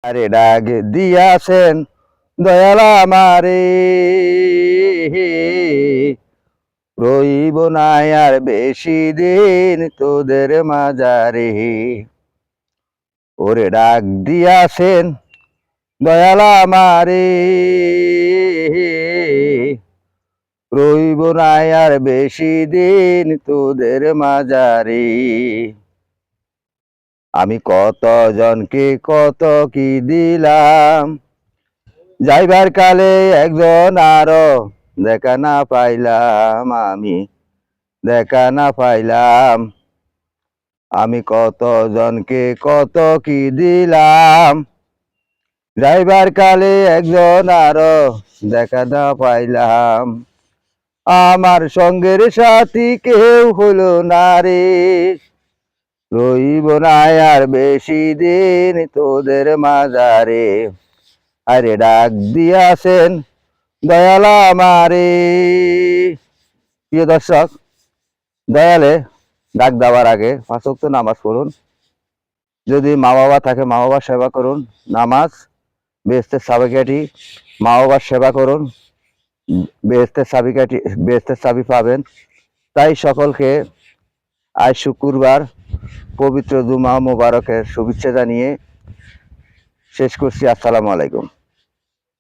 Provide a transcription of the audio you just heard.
আরে ডাক দিয়াছেন দয়াল আমারে, রইব না আর বেশি দিন তোদের মাঝারে। ওরে ডাক দিয়াছেন দয়াল আমারে, রইব না আর বেশি দিন তোদের মাঝারে। আমি কত জনকে কত কি দিলাম, যাইবার কালে একজন আরো দেখা না পাইলাম। আমি দেখা না পাইলাম, আমি কত জনকে কত কি দিলাম, যাইবার কালে একজন আরো দেখা না পাইলাম। আমার সঙ্গের সাথী কেউ হলো না রে, রইব না আর বেশি দিন তোদের মাঝারে। আরে ডাক দিয়াছেন দয়াল আমারে। প্রিয় দর্শক, দয়ালে ডাক দেওয়ার আগে 5 ওয়াক্ত নামাজ পড়ুন। যদি মা বাবা থাকে মা বাবার সেবা করুন। নামাজ বেহেশতের চাবিকাঠি, মা বাবার সেবা করুন, বেহেশতের চাবি পাবেন। তাই সকলকে আজ শুক্রবার পবিত্র জুমা মোবারকের শুভেচ্ছা জানিয়ে শেষ করছি। আসসালামু আলাইকুম।